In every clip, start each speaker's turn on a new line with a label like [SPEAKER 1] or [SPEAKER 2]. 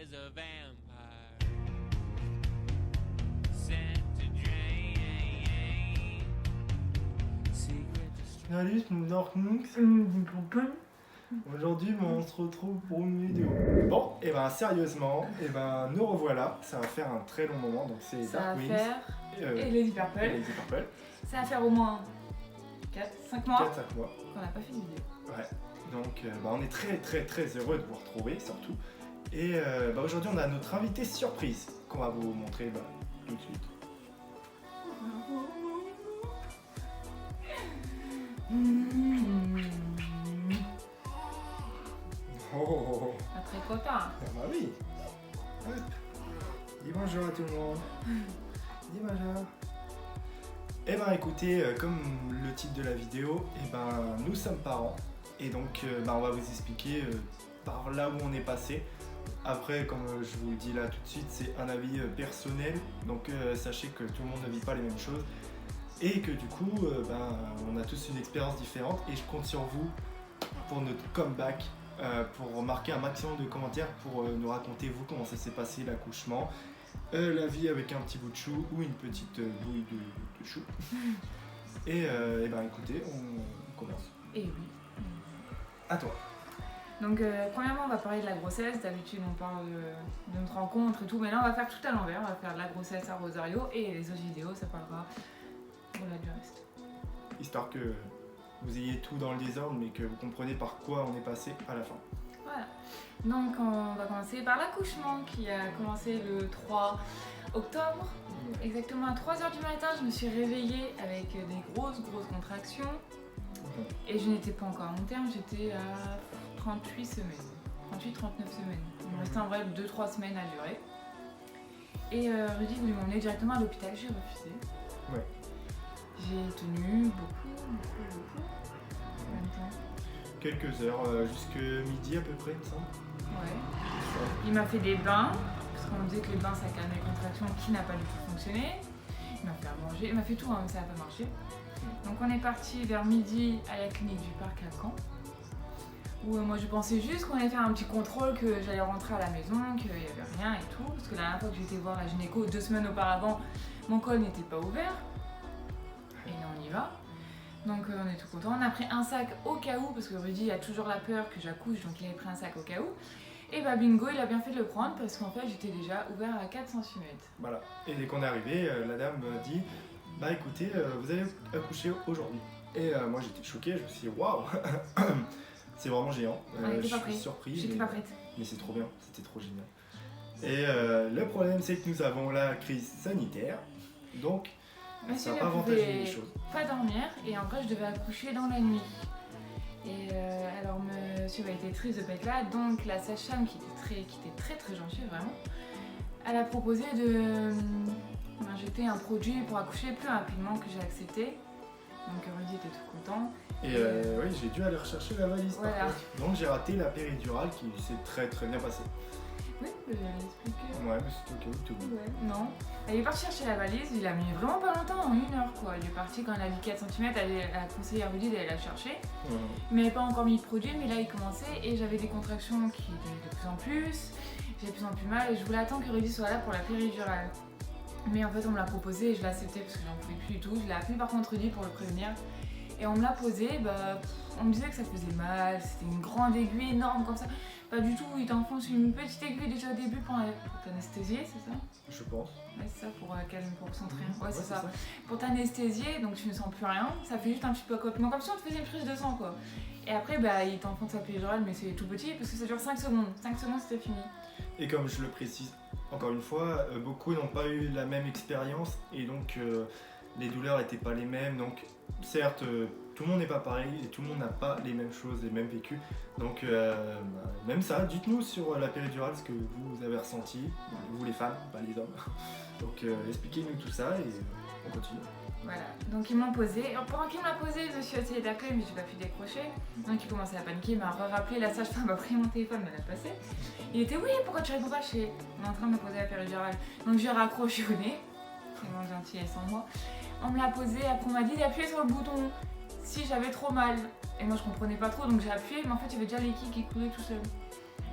[SPEAKER 1] is a vampire sent to drain. Secret to
[SPEAKER 2] Salut, aujourd'hui, on se retrouve pour une vidéo. Bon, et ben sérieusement, et ben nous revoilà. Ça va faire un très long moment, donc c'est
[SPEAKER 3] Ça va
[SPEAKER 2] Dark Wings
[SPEAKER 3] faire. Et Lady Purple.
[SPEAKER 2] et Lady Purple.
[SPEAKER 3] Ça va faire au moins 4-5 mois
[SPEAKER 2] 4-5 mois.
[SPEAKER 3] qu'on n'a pas fait de vidéo.
[SPEAKER 2] Ouais. Donc on est très heureux de vous retrouver surtout. Et aujourd'hui, on a notre invité surprise qu'on va vous montrer tout de suite. Oh,
[SPEAKER 3] Un très copain.
[SPEAKER 2] ah bah oui. Hop. Dis bonjour à tout le monde. Dis bonjour. Eh ben écoutez, comme le titre de la vidéo, eh ben nous sommes parents et donc on va vous expliquer par là où on est passé. Après, comme je vous le dis là tout de suite, c'est un avis personnel, donc sachez que tout le monde ne vit pas les mêmes choses et que du coup, on a tous une expérience différente et je compte sur vous pour notre comeback. Pour marquer un maximum de commentaires pour nous raconter vous comment ça s'est passé l'accouchement, la vie avec un petit bout de chou ou une petite bouille de chou. Et écoutez, on commence.
[SPEAKER 3] Et oui.
[SPEAKER 2] À toi.
[SPEAKER 3] Donc, premièrement, on va parler de la grossesse. D'habitude, on parle de notre rencontre et tout, mais là, on va faire tout à l'envers. On va faire de la grossesse à Rosario et les autres vidéos, ça parlera du reste.
[SPEAKER 2] Histoire que vous ayez tout dans le désordre, mais que vous comprenez par quoi on est passé à la fin.
[SPEAKER 3] Voilà. Donc, on va commencer par l'accouchement qui a commencé le 3 octobre. Exactement à 3h du matin, je me suis réveillée avec des grosses contractions. Et je n'étais pas encore à mon terme, j'étais à 38 semaines. 38-39 semaines. Il me restait en vrai 2-3 semaines à durer. Et Rudy voulait m'emmener directement à l'hôpital, j'ai refusé.
[SPEAKER 2] Ouais.
[SPEAKER 3] J'ai tenu beaucoup. En même temps.
[SPEAKER 2] Quelques heures, jusque midi à peu près, il me semble.
[SPEAKER 3] Ouais. Il m'a fait des bains, parce qu'on me disait que les bains ça calme les contractions, qui n'a pas du tout fonctionné. Il m'a fait à manger, il m'a fait tout, hein, mais ça n'a pas marché. Donc on est parti vers midi à la clinique du parc à Caen. Où moi je pensais juste qu'on allait faire un petit contrôle, que j'allais rentrer à la maison, qu'il n'y avait rien et tout. Parce que la dernière fois que j'étais voir la gynéco 2 semaines auparavant, mon col n'était pas ouvert. Et là on y va. Donc on est tout content. On a pris un sac au cas où, parce que Rudy a toujours la peur que j'accouche, donc il avait pris un sac au cas où. Et bah bingo, il a bien fait de le prendre parce qu'en fait j'étais déjà ouvert à 4 cm.
[SPEAKER 2] Voilà. Et dès qu'on est arrivé, la dame m'a dit bah écoutez, vous allez accoucher aujourd'hui. Et moi j'étais choqué, je me suis dit waouh, c'est vraiment géant. Je suis surpris.
[SPEAKER 3] J'étais pas prête.
[SPEAKER 2] Mais c'est trop bien, c'était trop génial. Et le problème c'est que nous avons la crise sanitaire, donc ça n'a pas avantagé les choses.
[SPEAKER 3] Pas dormir et en vrai je devais accoucher dans la nuit. Et alors monsieur a été triste de pas être là, donc la sage-femme qui était très gentille vraiment, elle a proposé de m'injecter un produit pour accoucher plus rapidement, que j'ai accepté. Donc Rudy était tout content.
[SPEAKER 2] Et oui, j'ai dû aller rechercher la valise.
[SPEAKER 3] Voilà.
[SPEAKER 2] Donc j'ai raté la péridurale qui s'est très bien passée.
[SPEAKER 3] Oui, je vais l'expliquer.
[SPEAKER 2] Ouais, mais c'était ok, tout bon.
[SPEAKER 3] Ouais, non. Elle est partie chercher la valise, il a mis vraiment pas longtemps, en 1 heure quoi. Il est parti quand elle a dit 4 cm, elle a conseillé à Rudy d'aller la chercher. Mais elle n'avait pas encore mis de produit, mais là il commençait et j'avais des contractions qui étaient de plus en plus. J'avais de plus en plus mal et je voulais attendre que Rudy soit là pour la péridurale. Mais en fait on me l'a proposé et je l'ai accepté parce que j'en pouvais plus du tout. Je l'ai appelé par contre Rudy pour le prévenir. Et on me l'a posé, on me disait que ça faisait mal, c'était une grande aiguille énorme comme ça. Pas du tout, il t'enfonce une petite aiguille déjà au début pour t'anesthésier, c'est ça?
[SPEAKER 2] Je pense.
[SPEAKER 3] Ouais, c'est ça, pour calmer, pour centrer. Ouais, c'est
[SPEAKER 2] ça.
[SPEAKER 3] Pour t'anesthésier, donc tu ne sens plus rien, ça fait juste un petit peu accotement, comme si on te faisait une prise de sang quoi. Et après, il t'enfonce sa péridurale, mais c'est tout petit parce que ça dure 5 secondes. 5 secondes, c'était fini.
[SPEAKER 2] Et comme je le précise encore une fois, beaucoup n'ont pas eu la même expérience et donc les douleurs n'étaient pas les mêmes. Donc certes, tout le monde n'est pas pareil et tout le monde n'a pas les mêmes choses, les mêmes vécus. Donc même ça, dites-nous sur la péridurale ce que vous avez ressenti, vous les femmes, pas les hommes. Donc expliquez-nous tout ça et on continue.
[SPEAKER 3] Voilà, donc ils m'ont posé. Pendant qu'il m'a posé, je suis essayé d'accueil, mais j'ai pas pu décrocher. Donc il commençait à paniquer, il m'a rappelé, la sage-femme a pris mon téléphone, me l'a passé. Il était oui, pourquoi tu réponds pas? On est en train de me poser la péridurale. Donc j'ai raccroché au nez, vraiment gentil et sans moi. On me l'a posé, après on m'a dit d'appuyer sur le bouton si j'avais trop mal. Et moi je comprenais pas trop, donc j'ai appuyé, mais en fait il y avait déjà l'équipe qui coulait tout seul.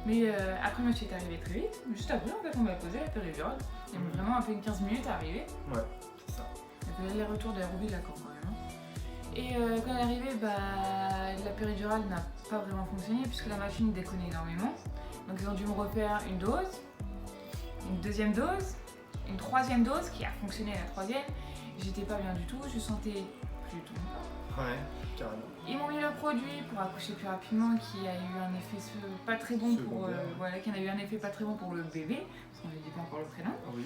[SPEAKER 3] Mais après, monsieur est arrivé très vite. Juste après, en fait, on m'a posé la péridurale. Il m'a vraiment à peine 15 minutes à arriver.
[SPEAKER 2] Ouais, c'est ça.
[SPEAKER 3] Il y avait les retours de Ruby de Lacan quand même. Hein. Et quand elle est arrivée, la péridurale n'a pas vraiment fonctionné puisque la machine déconnait énormément. Donc ils ont dû me refaire une dose, une deuxième dose, une troisième dose qui a fonctionné la troisième. J'étais pas bien du tout, je sentais plus du tout mon corps.
[SPEAKER 2] Ouais, carrément.
[SPEAKER 3] Ils m'ont mis le produit pour accoucher plus rapidement qui a eu un effet pas très bon pour
[SPEAKER 2] Secondaire.
[SPEAKER 3] qui a eu un effet pas très bon pour le bébé parce qu'on ne dit pas encore le prénom.
[SPEAKER 2] Oui.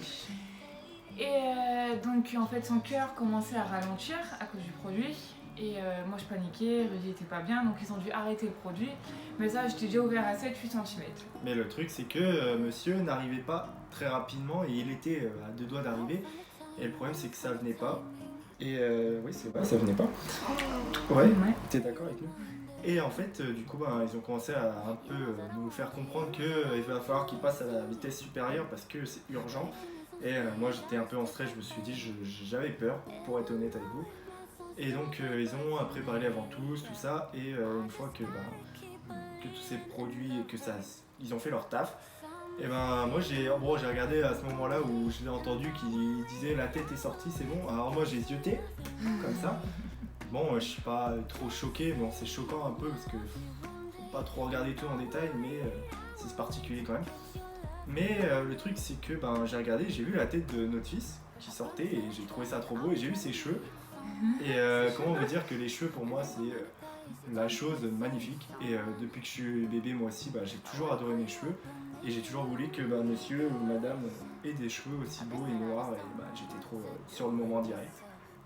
[SPEAKER 3] Et donc en fait son cœur commençait à ralentir à cause du produit. Et moi je paniquais, Rudy était pas bien, donc ils ont dû arrêter le produit. Mais ça, j'étais déjà ouvert à 7-8 cm.
[SPEAKER 2] Mais le truc, c'est que monsieur n'arrivait pas très rapidement et il était à 2 doigts d'arriver. Et le problème, c'est que ça venait pas. Et oui, c'est vrai, ça venait pas. Ouais,
[SPEAKER 3] Ouais.
[SPEAKER 2] t'es d'accord avec nous? Et en fait, du coup, ils ont commencé à un peu nous faire comprendre qu'il va falloir qu'ils passent à la vitesse supérieure parce que c'est urgent. Et moi, j'étais un peu en stress, je me suis dit, j'avais peur, pour être honnête avec vous. Et donc, ils ont préparé les ventouses, tout ça. Et une fois que tous ces produits, ils ont fait leur taf, et moi j'ai regardé à ce moment-là où je l'ai entendu qui disait la tête est sortie, c'est bon. Alors moi j'ai zioté comme ça. Bon, je suis pas trop choqué, bon c'est choquant un peu parce que faut pas trop regarder tout en détail, mais c'est particulier quand même. Mais le truc c'est que j'ai regardé, j'ai vu la tête de notre fils qui sortait et j'ai trouvé ça trop beau et j'ai vu ses cheveux. Et comment on veut dire que les cheveux pour moi c'est la chose magnifique. Et depuis que je suis bébé moi aussi, j'ai toujours adoré mes cheveux. Et j'ai toujours voulu que monsieur ou madame ait des cheveux aussi beaux et noirs. Et j'étais trop sur le moment direct.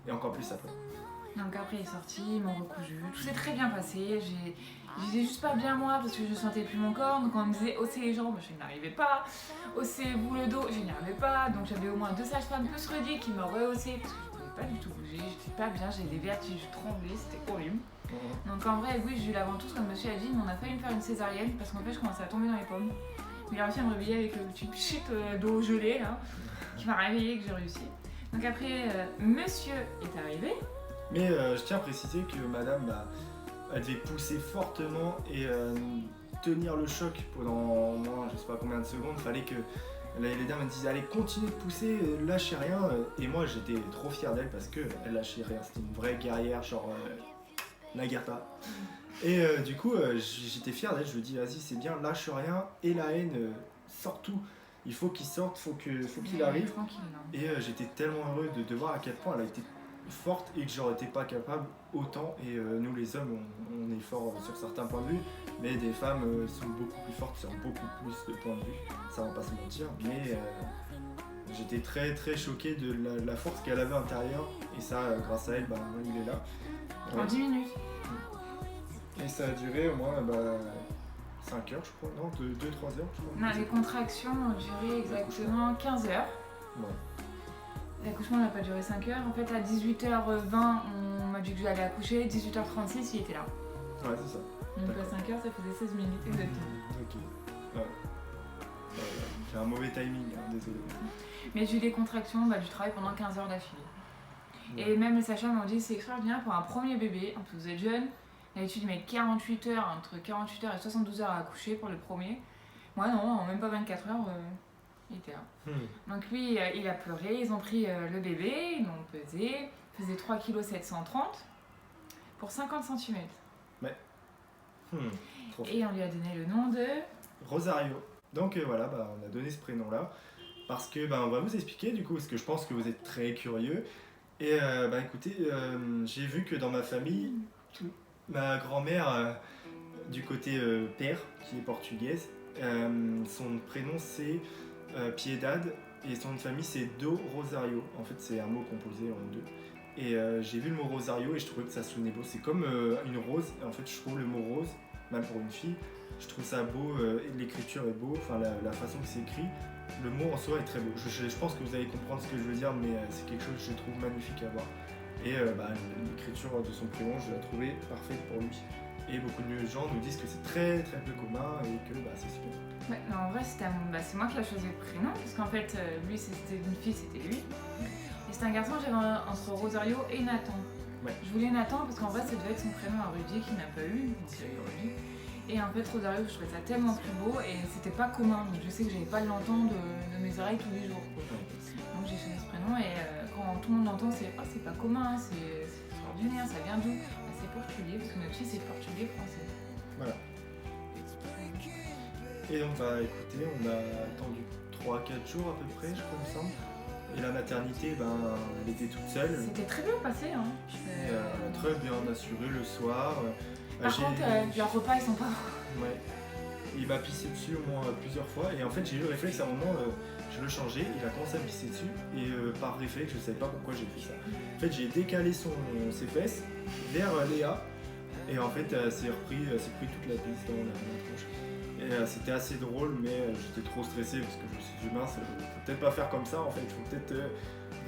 [SPEAKER 2] Et encore plus après.
[SPEAKER 3] Donc après il est sorti, ils m'ont recousu, tout s'est très bien passé. J'étais juste pas bien moi parce que je sentais plus mon corps. Donc on me disait hausser les jambes, je n'y arrivais pas. Haussez-vous le dos, je n'y arrivais pas. Donc j'avais au moins 2 sages-femmes plus Rudy qui m'auraient haussé parce que je pouvais pas du tout bouger, j'étais pas bien, j'avais des vertiges, je tremblais, c'était horrible. Donc en vrai, oui, j'ai eu la ventouse comme monsieur a dit, mais on a failli me faire une césarienne parce qu'en fait je commençais à tomber dans les pommes. Il a réussi à me réveiller avec le petit chip d'eau gelée là, qui m'a réveillée, que j'ai réussi. Donc après, monsieur est arrivé.
[SPEAKER 2] Mais je tiens à préciser que madame, elle devait pousser fortement et tenir le choc pendant au moins je sais pas combien de secondes. Fallait que les dames me disaient allez continue de pousser, lâchez rien. Et moi j'étais trop fier d'elle parce qu'elle lâchait rien. C'était une vraie guerrière, genre Nagata. Et du coup j'étais fier d'elle, je lui dis vas-y c'est bien, lâche rien et la haine sort tout. Il faut qu'il sorte, faut qu'il arrive.
[SPEAKER 3] Tranquille, non.
[SPEAKER 2] Et j'étais tellement heureux de voir à quel point elle a été forte et que j'aurais été pas capable autant. Et nous les hommes on est forts sur certains points de vue, mais des femmes sont beaucoup plus fortes sur beaucoup plus de points de vue, ça va pas se mentir. Mais j'étais très très choqué de la force qu'elle avait à l'intérieur et ça grâce à elle il est là.
[SPEAKER 3] En 10 minutes.
[SPEAKER 2] Et ça a duré au moins 5 heures je crois, non 2-3 heures je crois.
[SPEAKER 3] Non, les contractions ont duré exactement 15 heures.
[SPEAKER 2] Ouais.
[SPEAKER 3] L'accouchement n'a pas duré 5 heures. En fait, à 18h20, on m'a dit que j'allais accoucher. 18h36, il était là.
[SPEAKER 2] Ouais, c'est ça.
[SPEAKER 3] Donc
[SPEAKER 2] D'accord.
[SPEAKER 3] à 5 heures, ça faisait 16 minutes exactement.
[SPEAKER 2] Ok. Ouais. J'ai un mauvais timing, désolé.
[SPEAKER 3] Mais j'ai eu des contractions du travail pendant 15 heures d'affilée.
[SPEAKER 2] Ouais.
[SPEAKER 3] Et même les sages-femmes m'ont dit c'est extraordinaire pour un premier bébé. En plus, vous êtes jeune. D'habitude, ils mettent 48 heures, entre 48 heures et 72 heures à accoucher pour le premier. Moi, non, en même pas 24 heures, il était là. Donc lui, il a pleuré. Ils ont pris le bébé, ils l'ont pesé. Il faisait 3,730 kg pour 50 cm.
[SPEAKER 2] Trop
[SPEAKER 3] Et on lui a donné le nom de...
[SPEAKER 2] Rosario. Donc voilà, on a donné ce prénom-là parce que on va vous expliquer du coup, parce que je pense que vous êtes très curieux. Et écoutez, j'ai vu que dans ma famille, ma grand-mère du côté père, qui est portugaise, son prénom c'est Piedad et son nom de famille c'est Do Rosario. En fait, c'est un mot composé en deux. Et j'ai vu le mot Rosario et je trouvais que ça sonnait beau. C'est comme une rose. Et en fait, je trouve le mot rose, même pour une fille, je trouve ça beau. L'écriture est beau, enfin la façon que c'est écrit. Le mot en soi est très beau. Je pense que vous allez comprendre ce que je veux dire, mais c'est quelque chose que je trouve magnifique à voir. Et l'écriture de son prénom, je l'ai trouvé parfaite pour lui. Et beaucoup de gens nous disent que c'est très très peu commun et que c'est super.
[SPEAKER 3] Ouais, non, en vrai, c'est moi qui l'ai choisi le prénom, parce qu'en fait, lui, c'était une fille, c'était lui. Et c'était un garçon, j'avais entre Rosario et Nathan.
[SPEAKER 2] Ouais.
[SPEAKER 3] Je voulais Nathan parce qu'en vrai, ça devait être son prénom à Rudy qu'il n'a pas eu, donc j'ai eu Rudy. Et en fait, Rosario, je trouvais ça tellement plus beau et c'était pas commun. Donc je sais que j'avais pas l'entendre de mes oreilles tous les jours, quoi. Donc j'ai choisi ce prénom et quand tout le monde l'entend, c'est oh, c'est pas commun, c'est extraordinaire, ça vient d'où? Bah, c'est portugais, parce que notre fille c'est portugais français.
[SPEAKER 2] Voilà. Et donc, bah écoutez, on a attendu 3-4 jours à peu près, je crois, il me semble. Et la maternité, ben, elle était toute seule.
[SPEAKER 3] C'était très bien passé, hein.
[SPEAKER 2] Très bien assurée le soir.
[SPEAKER 3] Par contre, leurs repas ils sont pas.
[SPEAKER 2] Ouais. Il m'a pissé dessus au moins plusieurs fois. Et en fait, j'ai eu le réflexe à un moment, je le changeais, il a commencé à me pisser dessus. Et par réflexe, je savais pas pourquoi j'ai fait ça. En fait, j'ai décalé ses fesses vers Léa. Et en fait, c'est pris toute la pisse dans la tronche. Et c'était assez drôle, mais j'étais trop stressé parce que je me suis dit, mince, faut peut-être pas faire comme ça en fait. Il faut peut-être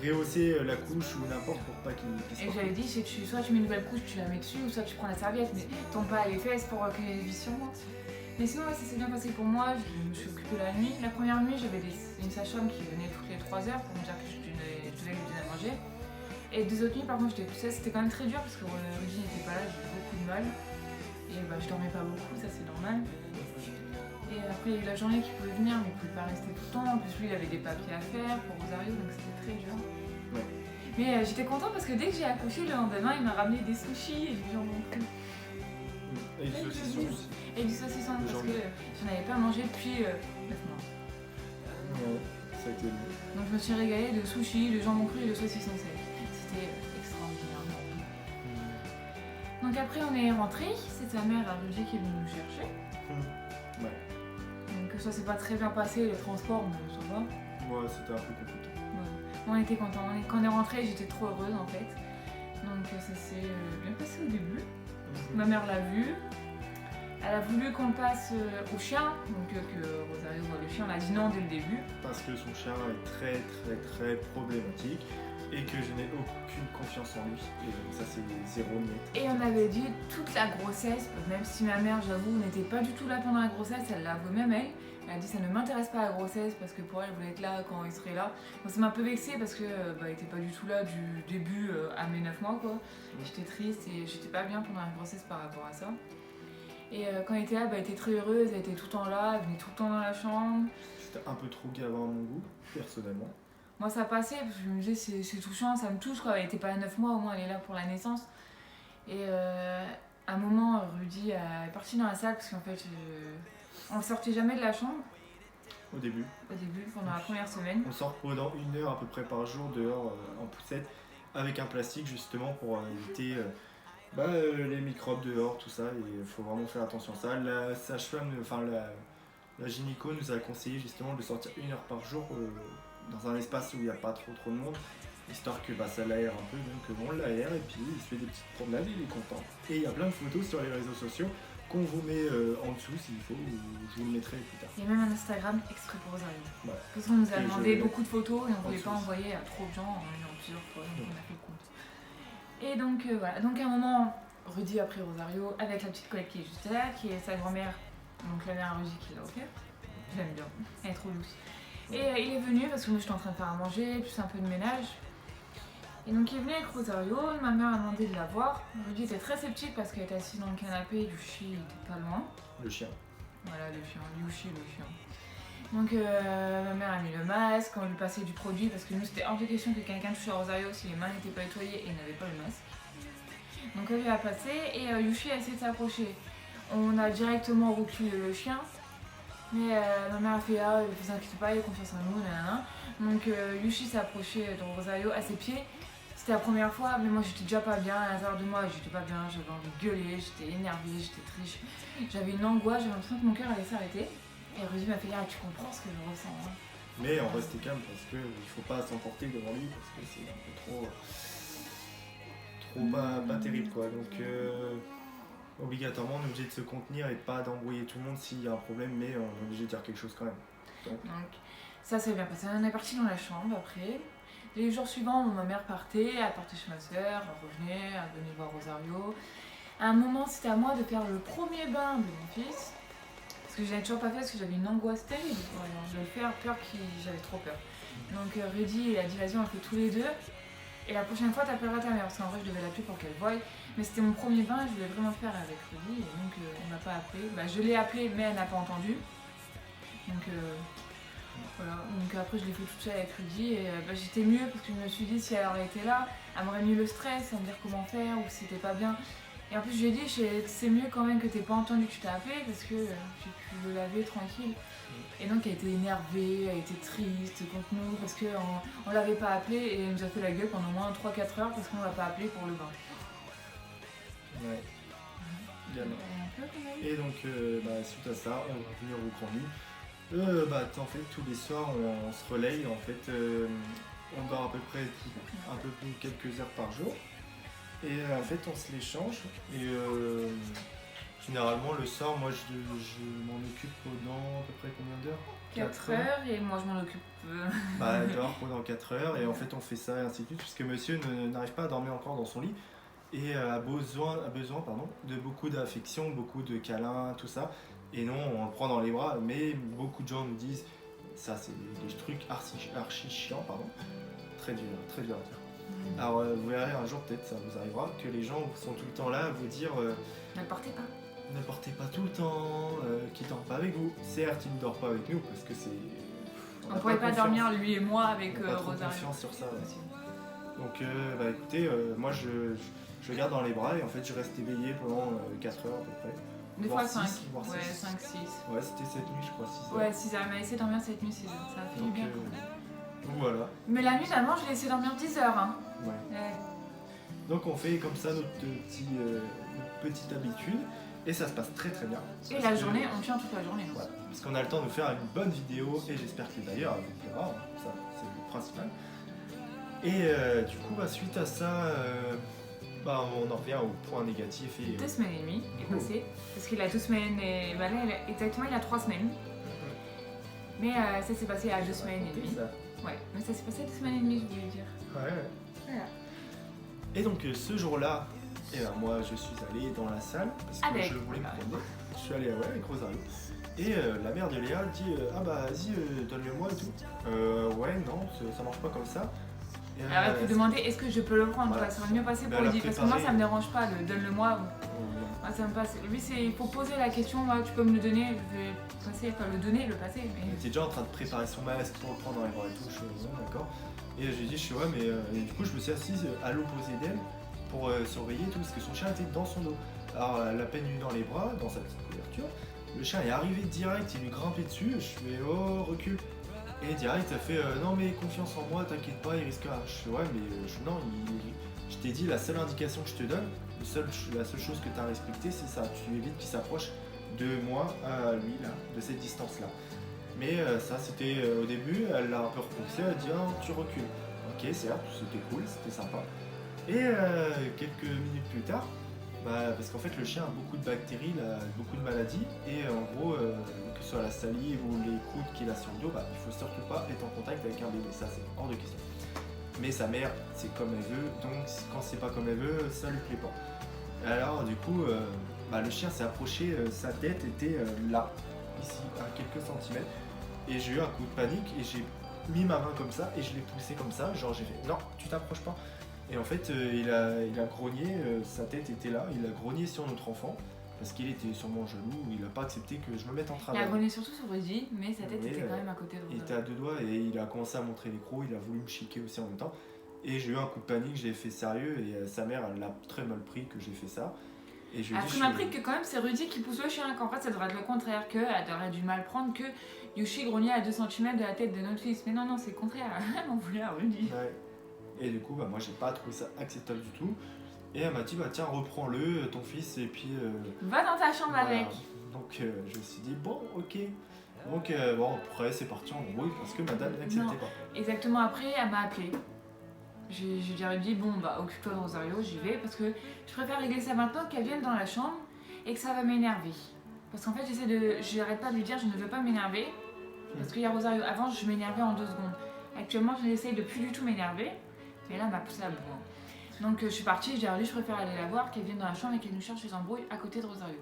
[SPEAKER 2] rehausser la couche ou n'importe pour pas qu'il pisse.
[SPEAKER 3] Et j'avais dit, soit tu mets une nouvelle couche, tu la mets dessus, ou soit tu prends la serviette, mais tombe pas les fesses pour qu'elle visse sur moi. Mais sinon, ouais, ça s'est bien passé pour moi. Je me suis occupée la nuit. La première nuit, j'avais une sage-femme qui venait toutes les 3 heures pour me dire que je devais lui donner à manger. Et 2 autres nuits, par contre, j'étais toute seule. C'était quand même très dur parce que Rudy n'était pas là, j'ai eu beaucoup de mal. Et bah, je dormais pas beaucoup, ça c'est normal. Et après, il y a eu la journée qui pouvait venir, mais il pouvait pas rester tout le temps. En plus, lui, il avait des papiers à faire pour Rosario, donc c'était très dur.
[SPEAKER 2] Ouais.
[SPEAKER 3] Mais j'étais contente parce que dès que j'ai accouché, le lendemain, il m'a ramené des sushis et du jambon cru.
[SPEAKER 2] Et du saucisson aussi.
[SPEAKER 3] Et du saucisson, parce que j'en avais pas mangé depuis 9 mois.
[SPEAKER 2] Ouais, ça a été bon.
[SPEAKER 3] Donc je me suis régalée de sushis, de jambon cru et de saucisson sec. C'était extraordinaire. Donc après on est rentré, c'est sa mère à Rudy qui est venue nous chercher.
[SPEAKER 2] Ouais.
[SPEAKER 3] Donc ça s'est pas très bien passé, les transports, mais ça va.
[SPEAKER 2] Ouais, c'était un peu compliqué.
[SPEAKER 3] Ouais. On était contents. Quand on est rentré, j'étais trop heureuse en fait. Donc ça s'est bien passé au début. Ma mère l'a vu. Elle a voulu qu'on passe au chien, donc que Rosario voit le chien. On a dit non dès le début.
[SPEAKER 2] Parce que son chien est très très très problématique et que je n'ai aucune confiance en lui. Et donc ça c'est 0 net.
[SPEAKER 3] Et on avait dit toute la grossesse, même si ma mère, j'avoue, n'était pas du tout là pendant la grossesse, elle l'avoue même elle. Elle a dit ça ne m'intéresse pas la grossesse parce que pour elle, elle voulait être là quand il serait là. Moi ça m'a un peu vexée parce que il était pas du tout là du début à mes 9 mois quoi. J'étais triste et j'étais pas bien pendant la grossesse par rapport à ça. Et quand elle était là, elle était très heureuse, elle était tout le temps là, elle venait tout le temps dans la chambre.
[SPEAKER 2] C'était un peu trop gavant à mon goût, personnellement.
[SPEAKER 3] Moi ça passait parce que je me disais c'est touchant, ça me touche quoi. Elle était pas à 9 mois, au moins elle est là pour la naissance. Et à un moment, Rudy est parti dans la salle parce qu'en fait, on ne sortait jamais de la chambre.
[SPEAKER 2] Au début.
[SPEAKER 3] Pendant la première semaine.
[SPEAKER 2] On sort pendant 1 heure à peu près par jour dehors en poussette avec un plastique justement pour éviter les microbes dehors, tout ça. Et il faut vraiment faire attention à ça. La sage-femme, enfin la gynéco nous a conseillé justement de sortir 1 heure par jour dans un espace où il n'y a pas trop de monde. Histoire que ça l'aère un peu, donc on l'aère et puis il se fait des petites promenades et il est content. Et il y a plein de photos sur les réseaux sociaux qu'on vous met en dessous s'il faut, ou je vous le mettrai plus tard.
[SPEAKER 3] Il y a même un Instagram exprès pour Rosario.
[SPEAKER 2] Ouais.
[SPEAKER 3] Parce qu'on nous a
[SPEAKER 2] Et
[SPEAKER 3] demandé beaucoup de photos et on ne voulait
[SPEAKER 2] dessous.
[SPEAKER 3] pas envoyer à trop de gens, on en a plusieurs fois, donc on a fait le compte. Et donc voilà, donc à un moment, Rudy a pris Rosario avec la petite collègue qui est juste là, qui est sa grand-mère, donc la mère à Rudy qui est là, ok. Je l'aime bien, elle est trop douce. Et il est venu parce que moi j'étais en train de faire à manger, plus un peu de ménage. Et donc il est venu avec Rosario, ma mère a demandé de la voir. Rudy était très sceptique parce qu'elle était assise dans le canapé, Yushi était pas loin.
[SPEAKER 2] Le chien.
[SPEAKER 3] Voilà le chien, Yushi le chien. Donc ma mère a mis le masque, on lui passait du produit parce que nous c'était hors de question que quelqu'un touche à Rosario si les mains n'étaient pas nettoyées et il n'avait pas le masque. Donc elle lui a passé et Yushi a essayé de s'approcher. On a directement reculé le chien. Mais ma mère a fait ah, vous inquiétez pas, il a confiance en nous, nanana. Donc Yushi s'est approché de Rosario à ses pieds. C'était la première fois, mais moi j'étais déjà pas bien, à l'intérieur de moi j'étais pas bien, j'avais envie de gueuler, j'étais énervée, j'étais triste, j'avais une angoisse, j'avais l'impression que mon cœur allait s'arrêter. Et Rudy m'a fait ah tu comprends ce que je ressens. Hein.
[SPEAKER 2] Mais on restait calme parce qu'il ne faut pas s'emporter devant lui parce que c'est un peu trop pas terrible quoi. Donc obligatoirement on est obligé de se contenir et pas d'embrouiller tout le monde s'il y a un problème, mais on est obligé de dire quelque chose quand même.
[SPEAKER 3] Donc ça s'est bien passé, on est parti dans la chambre après. Les jours suivants, ma mère partait, elle partait chez ma soeur, elle revenait, elle venait voir Rosario. À un moment, c'était à moi de faire le premier bain de mon fils. Parce que je n'avais toujours pas fait parce que j'avais une angoisse terrible. De le faire, j'avais trop peur. Donc Rudy, il a dit vas-y, on le fait tous les deux. Et la prochaine fois, t'appelleras ta mère. Parce qu'en vrai, je devais l'appeler pour qu'elle voie. Mais c'était mon premier bain et je voulais vraiment le faire avec Rudy. Et donc, on m'a pas appelé. Bah, je l'ai appelé, mais elle n'a pas entendu. Donc, voilà. Donc, après, je l'ai fait toute seule avec Rudy. Et bah, j'étais mieux parce que je me suis dit, si elle aurait été là, elle m'aurait mis le stress, à me dire comment faire ou si c'était pas bien. Et en plus, je lui ai dit, c'est mieux quand même que t'aies pas entendu que je t'ai appelé parce que j'ai pu le laver tranquille. Et donc, elle était énervée, elle était triste contre nous parce qu'on l'avait pas appelé et elle nous a fait la gueule pendant au moins 3-4 heures parce qu'on l'a pas appelé pour le bain.
[SPEAKER 2] Ouais. Également.
[SPEAKER 3] Un peu quand même.
[SPEAKER 2] Et donc, suite à ça, on va venir au Grand Lit. En fait, tous les soirs, on se relaye. En fait, on dort à peu près un peu plus quelques heures par jour. Et en fait, on se l'échange. Et généralement, le soir, moi, je m'en occupe pendant à peu près combien d'heures
[SPEAKER 3] 4 heures et moi je m'en occupe.
[SPEAKER 2] Elle dort pendant 4 heures. Et en fait, on fait ça et ainsi de suite. Puisque monsieur n'arrive pas à dormir encore dans son lit. Et a besoin de beaucoup d'affection, beaucoup de câlins, tout ça. Et non, on le prend dans les bras. Mais beaucoup de gens nous disent, ça c'est des trucs archi chiants, très dur à dire. Alors vous verrez un jour peut-être, ça vous arrivera, que les gens sont tout le temps là à vous dire
[SPEAKER 3] Ne le portez pas.
[SPEAKER 2] ne portez pas tout le temps, qu'il dort pas avec vous. Certes, il ne dort pas avec nous parce que c'est...
[SPEAKER 3] On pourrait pas dormir lui et moi avec
[SPEAKER 2] on a pas trop
[SPEAKER 3] Rosario.
[SPEAKER 2] confiance sur ça. Ouais. Donc écoutez, moi je le garde dans les bras et en fait je reste éveillé pendant 4 heures à peu près.
[SPEAKER 3] Des
[SPEAKER 2] Voire
[SPEAKER 3] fois 5.
[SPEAKER 2] six, voire
[SPEAKER 3] Ouais,
[SPEAKER 2] six.
[SPEAKER 3] 5, 6.
[SPEAKER 2] Ouais, c'était cette nuit je crois, 6 heures.
[SPEAKER 3] Ouais, 6 heures. Elle m'a laissé dormir cette nuit 6 heures. Ça a fait du
[SPEAKER 2] Donc,
[SPEAKER 3] bien.
[SPEAKER 2] donc voilà.
[SPEAKER 3] Mais la nuit d'avant, je l'ai laissé dormir 10 heures. Hein.
[SPEAKER 2] Ouais.
[SPEAKER 3] Ouais.
[SPEAKER 2] Donc on fait comme ça notre petite habitude et ça se passe très très bien.
[SPEAKER 3] Et
[SPEAKER 2] Parce
[SPEAKER 3] la
[SPEAKER 2] que-
[SPEAKER 3] journée, on tient toute la journée.
[SPEAKER 2] Voilà. Parce qu'on a le temps de faire une bonne vidéo et j'espère que d'ailleurs elle vous plaira, ça c'est le principal. Et du coup suite à ça, on en revient au point négatif et
[SPEAKER 3] 2 semaines et demie est passé. Parce qu'il a 2 semaines et. Bah là, exactement, il a 3 semaines. Mais ça s'est passé à 2 semaines et demie.
[SPEAKER 2] ça.
[SPEAKER 3] Ouais, mais ça s'est passé à 2 semaines et demie, je voulais dire.
[SPEAKER 2] Ouais.
[SPEAKER 3] Voilà.
[SPEAKER 2] Et donc ce jour-là, moi je suis allé dans la salle parce que
[SPEAKER 3] Avec
[SPEAKER 2] je voulais me
[SPEAKER 3] Rosario.
[SPEAKER 2] promener. Je suis allé avec Rosario. Et la mère de Léa dit vas-y donne-le-moi et tout. Ouais non ça marche pas comme ça. Et,
[SPEAKER 3] Elle aurait pu demander est-ce que je peux le prendre,
[SPEAKER 2] voilà.
[SPEAKER 3] ça aurait mieux passé
[SPEAKER 2] Mais
[SPEAKER 3] pour
[SPEAKER 2] elle
[SPEAKER 3] lui
[SPEAKER 2] a
[SPEAKER 3] dire. Parce que moi
[SPEAKER 2] préparé-
[SPEAKER 3] ça me dérange pas, le donne-le-moi. Moi ça me passe. Lui il faut poser la question, moi tu peux me le donner, je vais passer, pas le donner, le passer.
[SPEAKER 2] Il
[SPEAKER 3] Mais...
[SPEAKER 2] était déjà en train de préparer son masque pour le prendre dans les bras et tout, je suis d'accord. Et je lui ai dit, je suis ouais, mais et du coup, je me suis assise à l'opposé d'elle pour surveiller tout, parce que son chien était dans son dos. Alors, elle l'a peine eu dans les bras, dans sa petite couverture. Le chien est arrivé direct, il lui grimpait dessus, je fais oh, recule. Et direct, elle fait non, mais confiance en moi, t'inquiète pas, il risque rien. Je fais ouais, mais non, je t'ai dit, la seule indication que je te donne, la seule chose que tu as respectée, c'est ça, tu évites qu'il s'approche de moi à lui, là, de cette distance-là. Mais ça, c'était au début, elle l'a un peu repoussé, elle a dit ah, tu recules. Ok, certes, c'était cool, c'était sympa. Et quelques minutes plus tard, parce qu'en fait le chien a beaucoup de bactéries, il a beaucoup de maladies, et en gros, que ce soit la salive ou les croûtes qu'il a sur le dos, il faut surtout pas être en contact avec un bébé, ça c'est hors de question. Mais sa mère, c'est comme elle veut, donc quand c'est pas comme elle veut, ça lui plaît pas. Et alors du coup, le chien s'est approché, sa tête était là, ici, à quelques centimètres. Et j'ai eu un coup de panique et j'ai mis ma main comme ça et je l'ai poussé comme ça, genre j'ai fait non, tu t'approches pas. Et en fait il a grogné, sa tête était là, il a grogné sur notre enfant parce qu'il était sur mon genou, il a pas accepté que je me mette en
[SPEAKER 3] Il a
[SPEAKER 2] travers.
[SPEAKER 3] grogné surtout sur Rudy, mais sa tête
[SPEAKER 2] Oui,
[SPEAKER 3] était quand même à côté de
[SPEAKER 2] Il était
[SPEAKER 3] Rosario.
[SPEAKER 2] à deux doigts et il a commencé à montrer les crocs, il a voulu me chiquer aussi en même temps. Et j'ai eu un coup de panique, j'ai fait sérieux et sa mère elle l'a très mal pris que j'ai fait ça. Et je lui ai dit,
[SPEAKER 3] Après, m'a appris que quand même c'est Rudy qui pousse le chien, qu'en fait ça devrait être le contraire, qu'elle aurait dû mal prendre que Yoshi grognait à 2 cm de la tête de notre fils. Mais non, c'est le contraire, elle m'en voulait à Rudy.
[SPEAKER 2] Ouais. Et du coup, moi j'ai pas trouvé ça acceptable du tout. Et elle m'a dit, tiens, reprends-le, ton fils, et puis.
[SPEAKER 3] Va dans ta chambre
[SPEAKER 2] voilà.
[SPEAKER 3] avec.
[SPEAKER 2] Donc je me suis dit, bon, ok. Donc après, c'est parti en embrouille parce que madame n'acceptait
[SPEAKER 3] Non.
[SPEAKER 2] pas.
[SPEAKER 3] Exactement, après elle m'a appelé. J'ai dit à Rudy, bon occupe-toi de Rosario, j'y vais, parce que je préfère régler ça maintenant qu'elle vienne dans la chambre et que ça va m'énerver. Parce qu'en fait j'arrête pas de lui dire, je ne veux pas m'énerver. Parce qu'il y a Rosario, avant je m'énervais en 2 secondes. Actuellement je n'essaye de plus du tout m'énerver. Mais là elle m'a poussé à bout. Donc je suis partie, je dis à lui, je préfère aller la voir, qu'elle vienne dans la chambre et qu'elle nous cherche les embrouilles à côté de Rosario.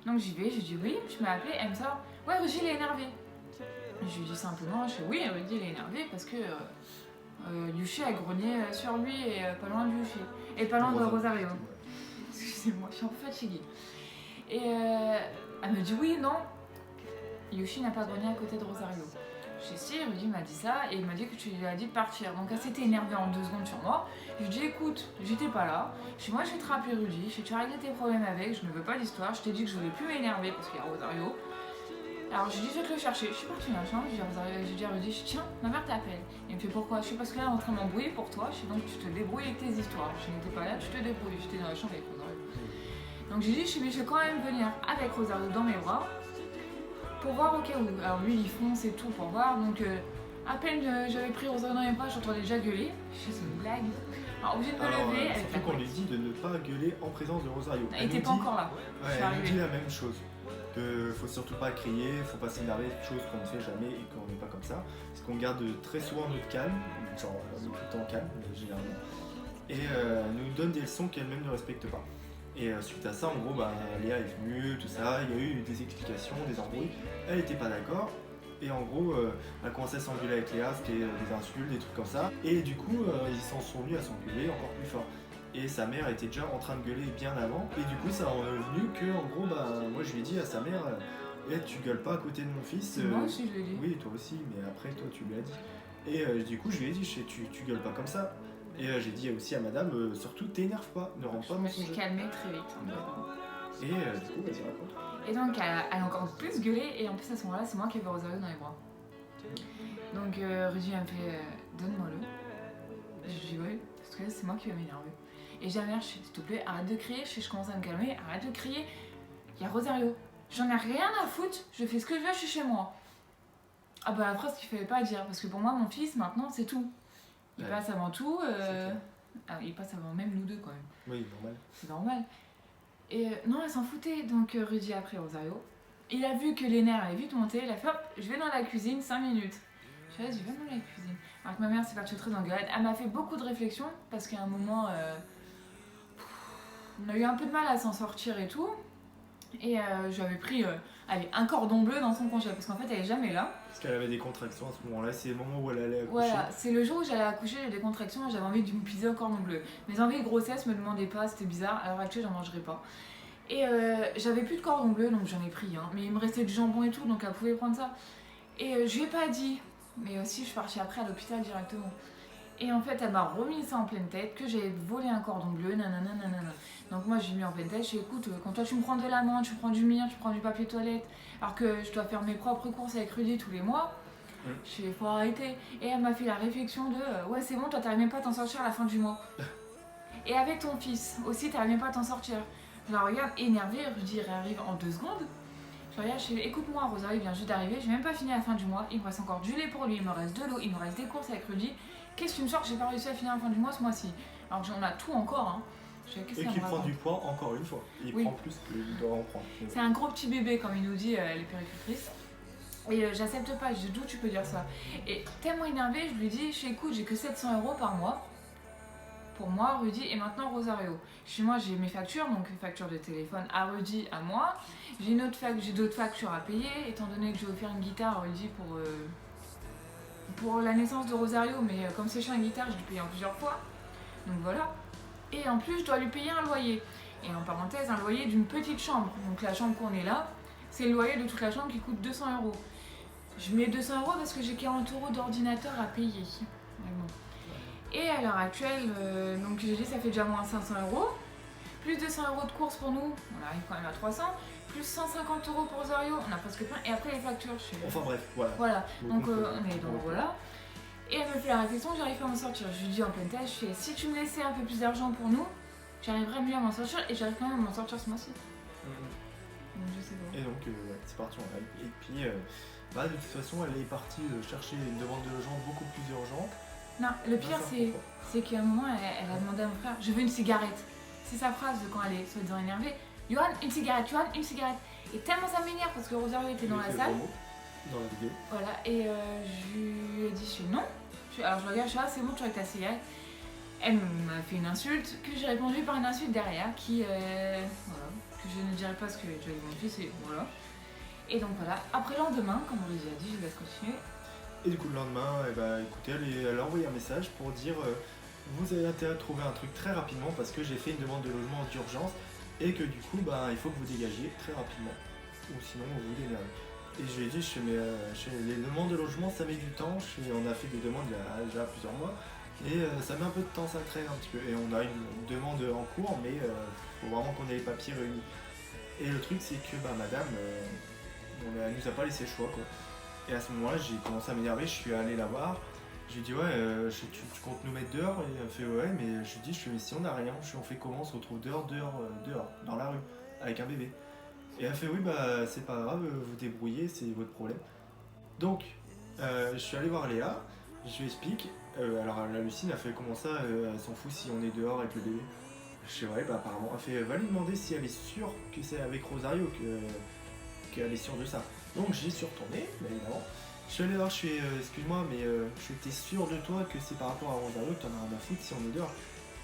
[SPEAKER 3] Donc j'y vais, je dis oui, je m'ai appelée, elle me sort, ouais Rudy il est énervé. Je lui dis simplement, je fais oui, Rudy il est énervé parce que Yushi a grogné sur lui et pas loin de Yushi. Et pas loin de Rosario. Excusez-moi, je suis un peu fatiguée. Et elle me dit oui, non. Yushi n'a pas grogné à côté de Rosario. Je dis si, Rudy m'a dit ça et il m'a dit que tu lui as dit de partir. Donc elle s'était énervée en 2 secondes sur moi. Je lui dis écoute, j'étais pas là. Je dis moi je vais te rappeler Rudy, je dis tu as réglé tes problèmes avec, je ne veux pas d'histoire. Je t'ai dit que je voulais plus m'énerver parce qu'il y a Rosario. Alors je lui dis je vais te le chercher. Je suis partie dans la chambre, je dis à Rudy, tiens, ma mère t'appelle. Il me fait pourquoi? Je suis parce que là elle est en train de m'embrouiller pour toi. Je dis donc tu te débrouilles avec tes histoires. Je n'étais pas là, tu te débrouilles. J'étais dans la chambre avec Rosario. Donc j'ai dit je vais quand même venir avec Rosario dans mes bras. Pour voir au cas où. Alors lui il fonce et tout pour voir, donc à peine j'avais pris Rosario dans les bras, j'entendais déjà gueuler. Je fais c'est une blague. Alors obligée de me lever avec la
[SPEAKER 2] surtout qu'on lui dit de ne pas gueuler en présence de Rosario.
[SPEAKER 3] Elle était pas encore là.
[SPEAKER 2] Ouais, elle nous dit la même chose. Que faut surtout pas crier, faut pas s'énerver, chose qu'on ne fait jamais et qu'on n'est pas comme ça. Parce qu'on garde très souvent notre calme, genre tout le temps calme généralement. Et nous donne des leçons qu'elle-même ne respecte pas. Et suite à ça, en gros, Léa est venue, tout ça, il y a eu des explications, des embrouilles. Elle n'était pas d'accord. Et en gros, elle commençait à s'engueuler avec Léa, c'était des insultes, des trucs comme ça. Et du coup, ils s'en sont mis à s'engueuler encore plus fort. Et sa mère était déjà en train de gueuler bien avant. Et du coup, ça en est venu que, en gros, moi je lui ai dit à sa mère, tu gueules pas à côté de mon fils.
[SPEAKER 3] Moi aussi, je l'ai dit.
[SPEAKER 2] Oui, toi aussi, mais après, toi, tu lui as dit. Et du coup, je lui ai dit, tu gueules pas comme ça. Et j'ai dit aussi à madame, surtout t'énerve pas, ne rentre pas
[SPEAKER 3] Je
[SPEAKER 2] dans
[SPEAKER 3] me
[SPEAKER 2] son
[SPEAKER 3] suis
[SPEAKER 2] jeu.
[SPEAKER 3] calmée très vite.
[SPEAKER 2] Et du coup, vas-y, raconte.
[SPEAKER 3] Et donc elle a encore plus gueulé et en plus à ce moment-là c'est moi qui avais Rosario dans les bras. Donc Rudy elle me fait donne-moi-le. Je dis oui, parce que là c'est moi qui vais m'énerver. Et j'ai mère, je dis s'il te plaît arrête de crier, je commence à me calmer, arrête de crier. Il y a Rosario, j'en ai rien à foutre, je fais ce que je veux, je suis chez moi. Ah bah après ce qu'il fallait pas dire, parce que pour moi mon fils maintenant c'est tout. Il passe avant tout, il passe avant même nous deux quand même.
[SPEAKER 2] Oui, normal.
[SPEAKER 3] C'est normal. Et non, elle s'en foutait. Donc Rudy a pris Rosario. Il a vu que les nerfs avaient vite monté. Il a fait hop, je vais dans la cuisine 5 minutes. Je vais dans la cuisine. Alors que ma mère s'est partie très engueulade. Elle m'a fait beaucoup de réflexions parce qu'à un moment, on a eu un peu de mal à s'en sortir et tout. Et j'avais pris un cordon bleu dans son congé parce qu'en fait elle est jamais là.
[SPEAKER 2] Parce qu'elle avait des contractions à ce moment-là, c'est le moment où elle allait accoucher.
[SPEAKER 3] Voilà, c'est le jour où j'allais accoucher, j'ai des contractions et j'avais envie de me piser au cordon bleu. Mes envies de grossesse me demandaient pas, c'était bizarre, à l'heure actuelle j'en mangerai pas. Et j'avais plus de cordon bleu donc j'en ai pris, hein. Mais il me restait du jambon et tout donc elle pouvait prendre ça. Et je lui ai pas dit, mais aussi je suis partie après à l'hôpital directement. Et en fait elle m'a remis ça en pleine tête, que j'avais volé un cordon bleu, nanana. Donc moi j'ai mis en pleine tête, je dis écoute, quand toi tu me prends de la menthe, tu prends du mien, tu prends du papier toilette, alors que je dois faire mes propres courses avec Rudy tous les mois, je dis faut arrêter. Et elle m'a fait la réflexion de ouais c'est bon, toi t'arrives même pas à t'en sortir à la fin du mois. Et avec ton fils aussi t'arrives même pas à t'en sortir. Je la regarde énervée, Rudy arrive en 2 secondes. Je regarde, je dis écoute-moi, Rosario vient juste d'arriver, j'ai même pas fini à la fin du mois, il me reste encore du lait pour lui, il me reste de l'eau, il me reste des courses avec Rudy. Qu'est-ce que tu me sors que j'ai pas réussi à finir à la fin du mois ce mois-ci? Alors que j'en ai tout encore, hein.
[SPEAKER 2] Et qui prend du poids encore une fois. Il prend plus qu'il doit en prendre.
[SPEAKER 3] C'est un gros petit bébé, comme il nous dit les péricultrices. Et j'accepte pas, je dis d'où tu peux dire ça. Et tellement énervée, je lui dis écoute, j'ai que 700 € par mois. Pour moi, Rudy et maintenant Rosario. Chez moi, j'ai mes factures, donc facture de téléphone à Rudy, à moi. J'ai d'autres factures à payer, étant donné que je vais offrir une guitare à Rudy pour la naissance de Rosario, mais comme c'est chiant une guitare, je l'ai payé en plusieurs fois. Donc voilà. Et en plus, je dois lui payer un loyer. Et en parenthèse, un loyer d'une petite chambre. Donc la chambre qu'on est là, c'est le loyer de toute la chambre qui coûte 200 €. Je mets 200 € parce que j'ai 40 € d'ordinateur à payer. Et à l'heure actuelle, donc j'ai dit ça fait déjà moins 500 €. Plus 200 € de courses pour nous, on arrive quand même à 300. Plus 150 € pour Rosario, on a presque plein. Et après les factures, je suis...
[SPEAKER 2] Enfin bref, voilà.
[SPEAKER 3] Voilà, donc on est donc voilà. Et elle me fait la réflexion, j'arrive pas à m'en sortir. Je lui dis en pleine tête, je fais si tu me laissais un peu plus d'argent pour nous, j'arriverais mieux à m'en sortir et j'arrive quand même à m'en sortir ce mois-ci. Donc je sais pas.
[SPEAKER 2] Et donc c'est parti en live. Et puis de toute façon elle est partie chercher une demande de logement beaucoup plus urgente.
[SPEAKER 3] Non, le pire c'est qu'à un moment elle a demandé à mon frère, je veux une cigarette. C'est sa phrase de quand elle est soi-disant énervée. Johan, une cigarette, Johan, une cigarette. Et tellement ça m'énerve parce que Rosario était dans la salle.
[SPEAKER 2] Dans la vidéo.
[SPEAKER 3] Voilà, et je lui ai dit, je fais non. Alors je regarde, je fais c'est bon, tu as avec ta cigarette. Elle m'a fait une insulte, que j'ai répondu par une insulte derrière, voilà, que je ne dirai pas ce que j'ai dit mon fils, et voilà. Et donc voilà, après le lendemain, comme on a dit, je vous laisse continuer.
[SPEAKER 2] Et du coup, le lendemain, écoutez, elle a envoyé un message pour dire vous avez intérêt à trouver un truc très rapidement parce que j'ai fait une demande de logement d'urgence et que du coup, il faut que vous dégagiez très rapidement. Ou sinon, vous vous démerdez. Et je lui ai dit, les demandes de logement, ça met du temps. On a fait des demandes il y a déjà plusieurs mois. Et ça met un peu de temps, ça traîne un petit peu. Et on a une demande en cours, mais faut vraiment qu'on ait les papiers réunis. Et le truc, c'est que madame, elle nous a pas laissé le choix, quoi. Et à ce moment-là, j'ai commencé à m'énerver, je suis allé la voir. Je lui ai dit, ouais, tu comptes nous mettre dehors? Et elle fait, ouais, mais je lui dis, mais si on n'a rien, on fait comment? On se retrouve dehors, dans la rue, avec un bébé. Et elle fait, oui, c'est pas grave, vous débrouillez, c'est votre problème. Donc, je suis allé voir Léa, je lui explique. Alors, la Lucine a fait, comment ça, elle s'en fout si on est dehors avec le bébé? Je sais, ouais, apparemment. Elle fait, va lui demander si elle est sûre que c'est avec Rosario qu'elle est sûre de ça. Donc, j'y suis retourné, évidemment. Je suis allé voir, je suis excuse-moi, mais j'étais sûr de toi que c'est par rapport à Rosario que t'en as rien à foutre si on est dehors.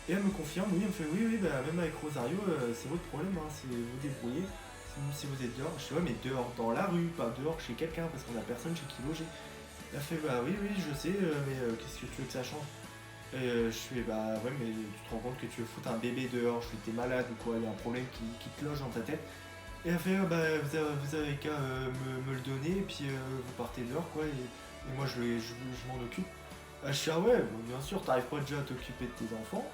[SPEAKER 2] Et elle me confirme, oui, elle me fait, oui, même avec Rosario, c'est votre problème, hein, c'est vous débrouillez. Si vous êtes dehors, je sais, ouais, mais dehors dans la rue, pas dehors chez quelqu'un, parce qu'on a personne chez qui loger. Elle fait, oui, je sais, mais qu'est-ce que tu veux que ça change? Et je fais, ouais, mais tu te rends compte que tu veux foutre un bébé dehors, je fais, t'es malade ou quoi, il y a un problème qui te loge dans ta tête. Et elle fait, vous avez qu'à me le donner, et puis vous partez dehors, quoi, et moi je m'en occupe. Je suis, ah ouais, bon, bien sûr, t'arrives pas déjà à t'occuper de tes enfants,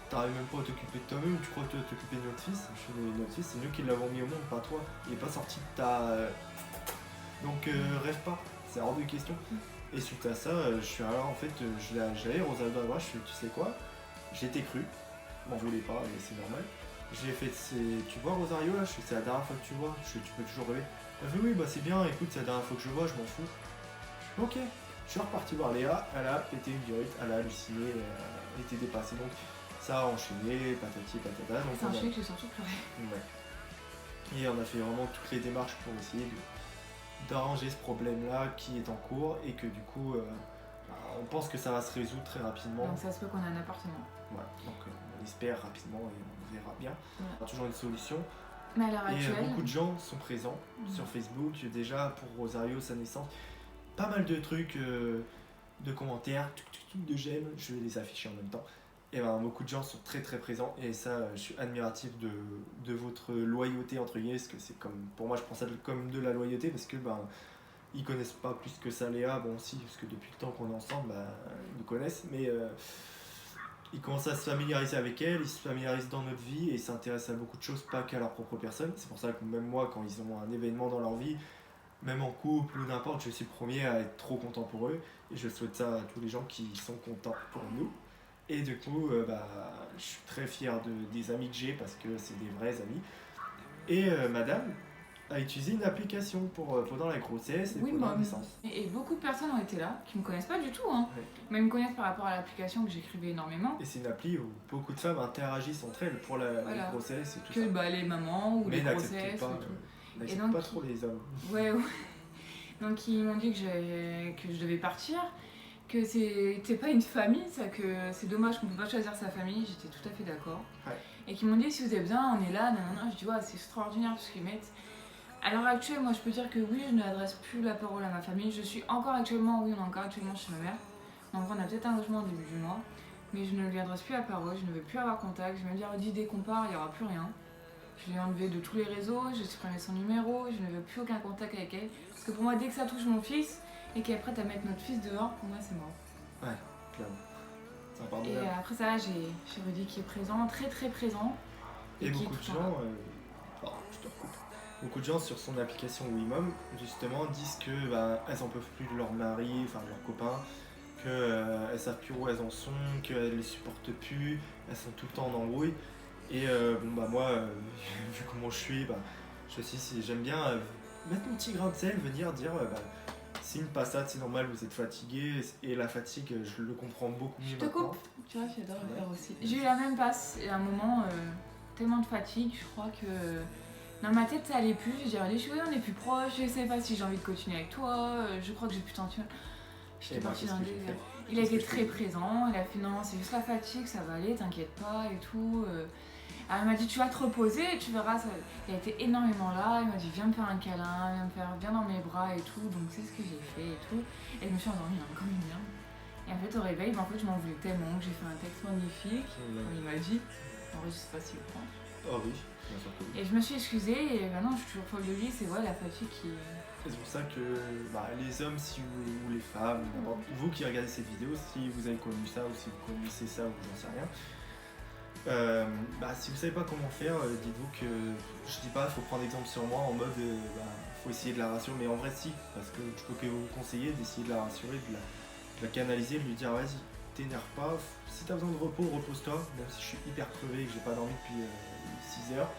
[SPEAKER 2] t'arrives même pas à t'occuper de toi-même, tu crois que tu vas t'occuper de notre fils? Je fais, notre fils, c'est nous qui l'avons mis au monde, pas toi. Il est pas sorti de ta. Donc rêve pas, c'est hors de question. Et suite à ça, je suis alors en fait, j'allais Rosario dans la bras, je fais, tu sais quoi, j'étais cru, m'en voulais pas, et c'est normal. J'ai fait, tu vois Rosario là, c'est la dernière fois que tu vois, tu peux toujours rêver. Elle fait, oui, c'est bien, écoute, c'est la dernière fois que je vois, je m'en fous. Ok, je suis reparti voir Léa, elle a pété une durite, elle a halluciné, elle était dépassée. Donc ça a enchaîné, patati patata.
[SPEAKER 3] C'est un sujet que j'ai surtout pleuré.
[SPEAKER 2] Ouais. Et on a fait vraiment toutes les démarches pour essayer d'arranger ce problème-là qui est en cours et que du coup, on pense que ça va se résoudre très rapidement.
[SPEAKER 3] Donc ça se peut qu'on ait un appartement.
[SPEAKER 2] Ouais, donc on espère rapidement et on verra bien.
[SPEAKER 3] Ouais.
[SPEAKER 2] On a toujours une solution.
[SPEAKER 3] Mais à l'heure
[SPEAKER 2] Et
[SPEAKER 3] actuelle,
[SPEAKER 2] beaucoup de gens sont présents sur Facebook, déjà pour Rosario, sa naissance. Pas mal de trucs, de commentaires, de j'aime, je vais les afficher en même temps. Et beaucoup de gens sont très très présents et ça, je suis admiratif de votre loyauté entre guillemets, parce que c'est comme, pour moi je prends ça comme de la loyauté parce que ils connaissent pas plus que ça Léa, bon si, parce que depuis le temps qu'on est ensemble, ils nous connaissent, mais ils commencent à se familiariser avec elle, ils se familiarisent dans notre vie et ils s'intéressent à beaucoup de choses, pas qu'à leur propre personne. C'est pour ça que même moi, quand ils ont un événement dans leur vie, même en couple ou n'importe, je suis le premier à être trop content pour eux et je souhaite ça à tous les gens qui sont contents pour nous. Et du coup, je suis très fier des amis que j'ai parce que c'est des vrais amis. Et madame a utilisé une application pendant la grossesse et pendant la naissance.
[SPEAKER 3] Et beaucoup de personnes ont été là, qui me connaissent pas du tout, hein.
[SPEAKER 2] Ouais.
[SPEAKER 3] Mais ils me connaissent par rapport à l'application que j'écrivais énormément.
[SPEAKER 2] Et c'est une appli où beaucoup de femmes interagissent entre elles pour la grossesse et tout
[SPEAKER 3] Que
[SPEAKER 2] ça.
[SPEAKER 3] les mamans ou
[SPEAKER 2] mais
[SPEAKER 3] les
[SPEAKER 2] n'acceptez
[SPEAKER 3] grossesses
[SPEAKER 2] pas,
[SPEAKER 3] ou tout.
[SPEAKER 2] n'acceptez
[SPEAKER 3] donc,
[SPEAKER 2] pas trop les hommes.
[SPEAKER 3] Ouais. Donc ils m'ont dit que je devais partir, que c'était pas une famille, ça, que c'est dommage qu'on peut pas choisir sa famille, j'étais tout à fait d'accord.
[SPEAKER 2] Ouais.
[SPEAKER 3] Et qu'ils m'ont dit si vous avez besoin, on est là, nanana. Je dis ouais, c'est extraordinaire tout ce qu'ils mettent. À l'heure actuelle, moi je peux dire que oui, je n'adresse plus la parole à ma famille. Je suis encore actuellement, on est encore actuellement chez ma mère. Donc on a peut-être un logement au début du mois, mais je ne lui adresse plus la parole, je ne veux plus avoir contact. Je me dis, dit dès qu'on part, il n'y aura plus rien. Je l'ai enlevé de tous les réseaux, j'ai supprimé son numéro, je ne veux plus aucun contact avec elle. Parce que pour moi, dès que ça touche mon fils et qu'elle est prête à mettre notre fils dehors, pour moi c'est mort.
[SPEAKER 2] Ouais, clairement. C'est
[SPEAKER 3] Et
[SPEAKER 2] impardonnable.
[SPEAKER 3] après ça, j'ai Rudy qui est présent, très très présent.
[SPEAKER 2] Et
[SPEAKER 3] qui est
[SPEAKER 2] beaucoup de
[SPEAKER 3] tout le temps
[SPEAKER 2] gens,
[SPEAKER 3] là.
[SPEAKER 2] je te recoupe. Beaucoup de gens sur son application Wimom, justement, disent que elles en peuvent plus de leur mari, enfin de leur copain, qu'elles savent plus où elles en sont, qu'elles les supportent plus, elles sont tout le temps en embrouille. Et moi, vu comment je suis, j'aime bien mettre mon petit grain de sel, venir dire c'est une passade, c'est normal, vous êtes fatigué, et la fatigue, je le comprends beaucoup mieux
[SPEAKER 3] Je te
[SPEAKER 2] maintenant.
[SPEAKER 3] coupe, tu vois, j'adore le faire aussi. J'ai eu la même passe, et à un moment, tellement de fatigue, je crois que dans ma tête ça allait plus. J'ai dit, oui, on est plus proches, je sais pas si j'ai envie de continuer avec toi, je crois que j'ai plus tension. J'étais partie dans le délire. Il a été très présent, il a fait non, c'est juste la fatigue, ça va aller, t'inquiète pas et tout. Alors, elle m'a dit tu vas te reposer, tu verras, ça... il a été énormément là, il m'a dit viens me faire un câlin, viens dans mes bras et tout, donc c'est ce que j'ai fait et tout. Et je me suis endormie comme une merde. Et en fait au réveil, en fait, je m'en voulais tellement que j'ai fait un texte magnifique, comme il m'a dit. En vrai je sais pas s'il le prend.
[SPEAKER 2] Oh oui, bien sûr que oui.
[SPEAKER 3] Et je me suis excusée et maintenant je suis toujours folle de lui, c'est vrai la fatigue qui...
[SPEAKER 2] C'est pour ça que les hommes si vous, ou les femmes, n'importe, vous qui regardez cette vidéo, si vous avez connu ça ou si vous connaissez ça ou j'en sais rien, si vous savez pas comment faire, dites-vous que je dis pas, il faut prendre exemple sur moi en mode faut essayer de la rassurer, mais en vrai si, parce que je peux que vous conseiller d'essayer de la rassurer, de la canaliser, de lui dire vas-y, t'énerve pas, si t'as besoin de repos, repose-toi, même si je suis hyper crevé et que j'ai pas dormi depuis 6 heures,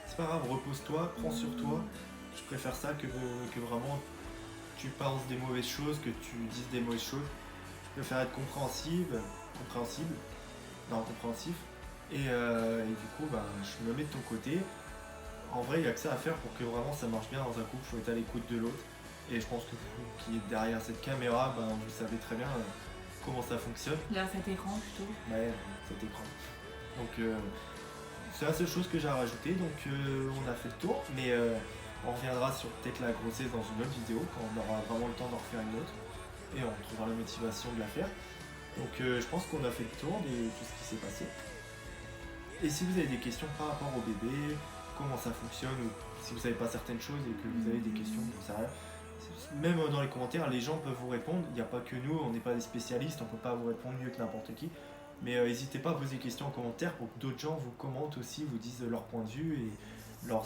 [SPEAKER 2] c'est pas grave, repose-toi, prends sur toi, je préfère ça que vraiment tu penses des mauvaises choses, que tu dises des mauvaises choses, je préfère être compréhensif, et du coup je me mets de ton côté. En vrai il n'y a que ça à faire pour que vraiment ça marche bien dans un couple, il faut être à l'écoute de l'autre, et je pense que vous qui êtes derrière cette caméra, vous savez très bien comment ça fonctionne.
[SPEAKER 3] Là cet écran plutôt.
[SPEAKER 2] Ouais, cet écran. Donc c'est la seule chose que j'ai à rajouter, donc on a fait le tour, mais on reviendra sur peut-être la grossesse dans une autre vidéo, quand on aura vraiment le temps d'en refaire une autre, et on trouvera la motivation de la faire. Donc je pense qu'on a fait le tour de tout ce qui s'est passé. Et si vous avez des questions par rapport au bébé, comment ça fonctionne, ou si vous savez pas certaines choses et que vous avez des questions, ça rien, même dans les commentaires, les gens peuvent vous répondre. Il n'y a pas que nous, on n'est pas des spécialistes, on peut pas vous répondre mieux que n'importe qui. Mais n'hésitez pas à poser des questions en commentaire pour que d'autres gens vous commentent aussi, vous disent leur point de vue et leurs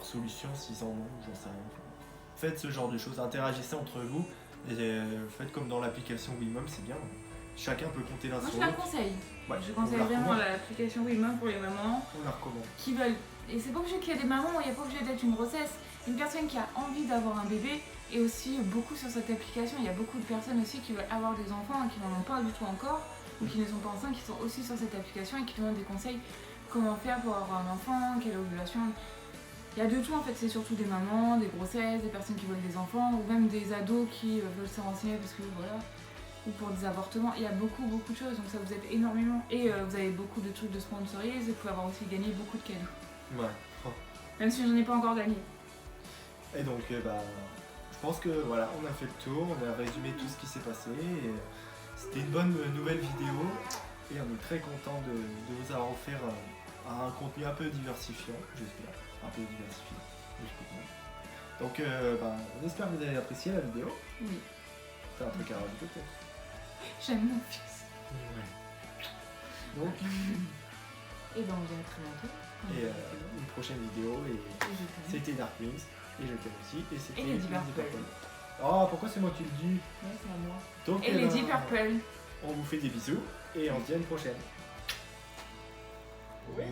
[SPEAKER 2] solutions s'ils en ont, j'en sais rien. Faites ce genre de choses, interagissez entre vous et faites comme dans l'application Wimom, c'est bien. Chacun peut compter l'un
[SPEAKER 3] Moi
[SPEAKER 2] sur
[SPEAKER 3] je la
[SPEAKER 2] l'autre.
[SPEAKER 3] conseille.
[SPEAKER 2] Ouais,
[SPEAKER 3] Je
[SPEAKER 2] on
[SPEAKER 3] conseille
[SPEAKER 2] la
[SPEAKER 3] vraiment
[SPEAKER 2] recommande.
[SPEAKER 3] l'application Wimom pour les mamans
[SPEAKER 2] On la recommande.
[SPEAKER 3] qui veulent. Et c'est pas obligé qu'il y ait des mamans, il n'y a pas obligé d'être une grossesse. Une personne qui a envie d'avoir un bébé est aussi beaucoup sur cette application. Il y a beaucoup de personnes aussi qui veulent avoir des enfants et qui n'en ont pas du tout encore, ou qui ne sont pas enceintes, qui sont aussi sur cette application et qui demandent des conseils. Comment faire pour avoir un enfant, quelle ovulation. Il y a de tout en fait, c'est surtout des mamans, des grossesses, des personnes qui veulent des enfants, ou même des ados qui veulent se renseigner parce que voilà, ou pour des avortements. Il y a beaucoup de choses, donc ça vous aide énormément. Et vous avez beaucoup de trucs de sponsorise, et vous pouvez avoir aussi gagné beaucoup de cadeaux.
[SPEAKER 2] Ouais.
[SPEAKER 3] Même si j'en ai pas encore gagné.
[SPEAKER 2] Et donc, je pense que voilà, on a fait le tour, on a résumé tout ce qui s'est passé. Et c'était une bonne nouvelle vidéo et on est très content de vous avoir offert un contenu un peu diversifiant, j'espère. Un peu diversifié, jusqu'au bout. Donc, on espère que vous avez apprécié la vidéo.
[SPEAKER 3] Oui.
[SPEAKER 2] T'as un truc à rajouter peut-être?
[SPEAKER 3] J'aime mon fils.
[SPEAKER 2] Ouais. Donc,
[SPEAKER 3] Et ben on se dit à très bientôt.
[SPEAKER 2] et une prochaine vidéo. Et
[SPEAKER 3] Et je t'aime.
[SPEAKER 2] c'était Dark Wings. Et je t'aime aussi. Et c'était
[SPEAKER 3] Et Lady
[SPEAKER 2] Lady
[SPEAKER 3] Purple.
[SPEAKER 2] Oh, pourquoi c'est moi qui le dis?
[SPEAKER 3] Ouais, c'est à moi.
[SPEAKER 2] Donc,
[SPEAKER 3] Et Lady Purple.
[SPEAKER 2] on vous fait des bisous et on se dit à une prochaine. Oui.